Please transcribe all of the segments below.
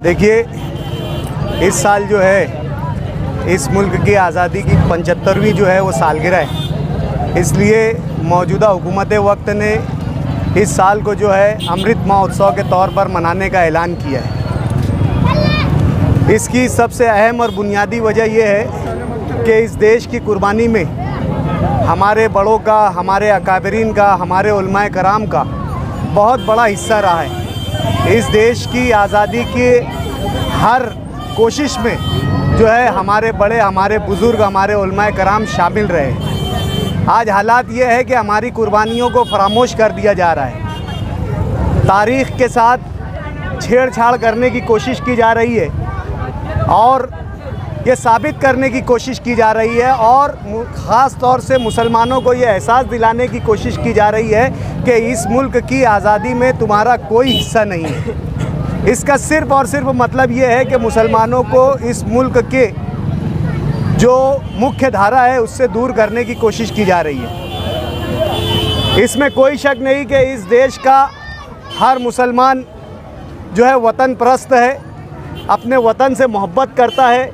देखिए, इस साल जो है इस मुल्क की आज़ादी की 75वीं जो है वो सालगिरह है। इसलिए मौजूदा हुकूमत वक्त ने इस साल को जो है अमृत महोत्सव के तौर पर मनाने का ऐलान किया है। इसकी सबसे अहम और बुनियादी वजह यह है कि इस देश की कुर्बानी में हमारे बड़ों का, हमारे अकाबरीन का, हमारे उलमाए कराम का बहुत बड़ा हिस्सा रहा है। इस देश की आज़ादी के हर कोशिश में जो है हमारे बड़े, हमारे बुज़ुर्ग, हमारे उलमाए कराम शामिल रहे। आज हालात ये है कि हमारी कुर्बानियों को फरामोश कर दिया जा रहा है। तारीख़ के साथ छेड़छाड़ करने की कोशिश की जा रही है और ये साबित करने की कोशिश की जा रही है और ख़ास तौर से मुसलमानों को ये एहसास दिलाने की कोशिश की जा रही है कि इस मुल्क की आज़ादी में तुम्हारा कोई हिस्सा नहीं है। इसका सिर्फ़ और सिर्फ मतलब ये है कि मुसलमानों को इस मुल्क के जो मुख्य धारा है उससे दूर करने की कोशिश की जा रही है। इसमें कोई शक नहीं कि इस देश का हर मुसलमान जो है वतन परस्त है, अपने वतन से मोहब्बत करता है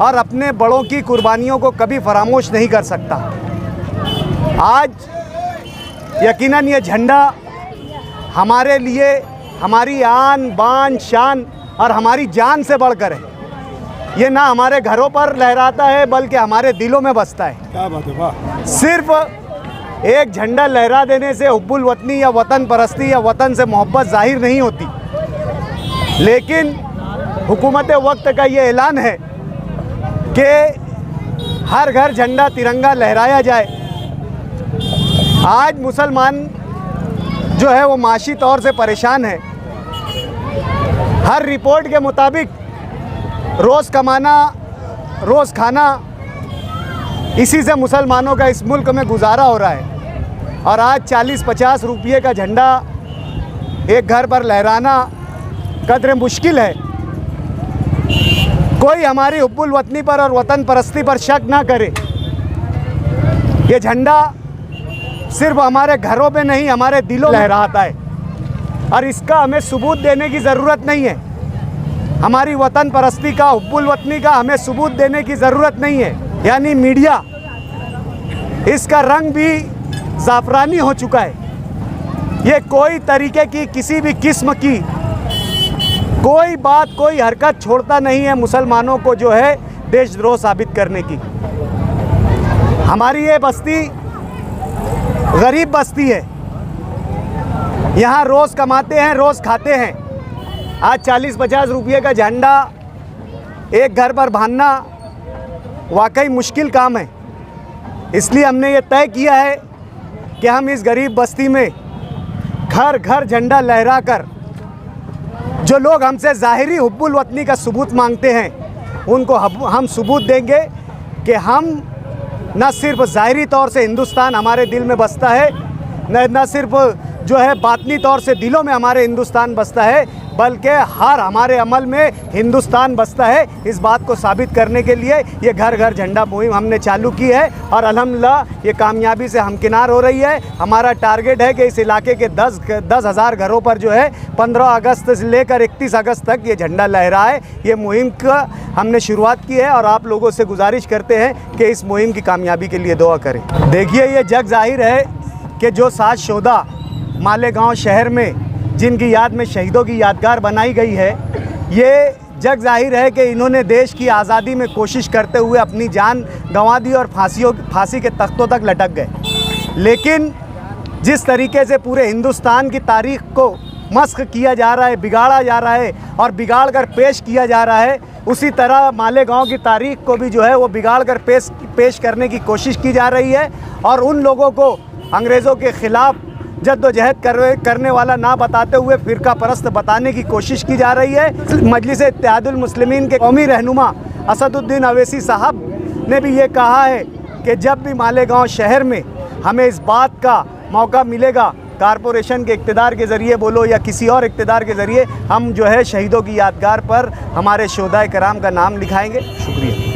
और अपने बड़ों की कुर्बानियों को कभी फरामोश नहीं कर सकता। आज यकीनन ये झंडा हमारे लिए हमारी आन बान शान और हमारी जान से बढ़कर है। ये ना हमारे घरों पर लहराता है बल्कि हमारे दिलों में बसता है। क्या बात है, वाह। सिर्फ एक झंडा लहरा देने से हुब्बुल वतनी या वतन परस्ती या वतन से मोहब्बत जाहिर नहीं होती, लेकिन हुकूमत वक्त का ये ऐलान है कि हर घर झंडा तिरंगा लहराया जाए। आज मुसलमान जो है वो माशी तौर से परेशान है। हर रिपोर्ट के मुताबिक रोज़ कमाना, रोज़ खाना, इसी से मुसलमानों का इस मुल्क में गुजारा हो रहा है। और आज 40-50 रुपये का झंडा एक घर पर लहराना कदर मुश्किल है। कोई हमारी हुब्बुल वतनी पर और वतन परस्ती पर शक ना करे। ये झंडा सिर्फ हमारे घरों पे नहीं, हमारे दिलों में लहराता है और इसका हमें सबूत देने की ज़रूरत नहीं है। हमारी वतन परस्ती का, हुब्बुल वतनी का हमें सबूत देने की ज़रूरत नहीं है। यानी मीडिया, इसका रंग भी ज़ाफ़रानी हो चुका है। ये कोई तरीके की, किसी भी किस्म की कोई बात, कोई हरकत छोड़ता नहीं है मुसलमानों को जो है देशद्रोह साबित करने की। हमारी ये बस्ती गरीब बस्ती है। यहाँ रोज़ कमाते हैं, रोज़ खाते हैं। आज 40-50 रुपये का झंडा एक घर पर बांधना वाकई मुश्किल काम है। इसलिए हमने ये तय किया है कि हम इस गरीब बस्ती में घर घर झंडा लहराकर जो लोग हमसे ज़ाहिरी हुब्बुल वतनी का सबूत मांगते हैं उनको हम सबूत देंगे कि हम न सिर्फ ज़ाहिरी तौर से हिंदुस्तान हमारे दिल में बसता है, न सिर्फ जो है बातनी तौर से दिलों में हमारे हिंदुस्तान बसता है, बल्कि हर हमारे अमल में हिंदुस्तान बसता है। इस बात को साबित करने के लिए ये घर घर झंडा मुहिम हमने चालू की है और अल्हम्दुलिल्लाह ये कामयाबी से हमकिनार हो रही है। हमारा टारगेट है कि इस इलाके के 10,000 घरों पर जो है 15 अगस्त से लेकर 31 अगस्त तक ये झंडा लहराए। ये मुहिम का हमने शुरुआत की है और आप लोगों से गुजारिश करते हैं कि इस मुहिम की कामयाबी के लिए दुआ करें। देखिए, ये जग ज़ाहिर है कि जो 7 शोधा मालेगांव शहर में जिनकी याद में शहीदों की यादगार बनाई गई है, ये जग ज़ाहिर है कि इन्होंने देश की आज़ादी में कोशिश करते हुए अपनी जान गंवा दी और फांसी के तख्तों तक लटक गए। लेकिन जिस तरीके से पूरे हिंदुस्तान की तारीख़ को मस्ख किया जा रहा है, बिगाड़ा जा रहा है और बिगाड़ कर पेश किया जा रहा है, उसी तरह मालेगांव की तारीख़ को भी जो है वो बिगाड़ कर पेश करने की कोशिश की जा रही है और उन लोगों को अंग्रेज़ों के ख़िलाफ़ जद्दोजहद करने वाला ना बताते हुए फ़िरका परस्त बताने की कोशिश की जा रही है। मजलिस इत्तेहादुल मुस्लिमीन के कौमी रहनुमा असदुद्दीन अवैसी साहब ने भी ये कहा है कि जब भी मालेगांव शहर में हमें इस बात का मौका मिलेगा, कारपोरेशन के इक़्तिदार के ज़रिए बोलो या किसी और इक़्तिदार के ज़रिए, हम जो है शहीदों की यादगार पर हमारे शोहदाए कराम का नाम लिखाएंगे। शुक्रिया।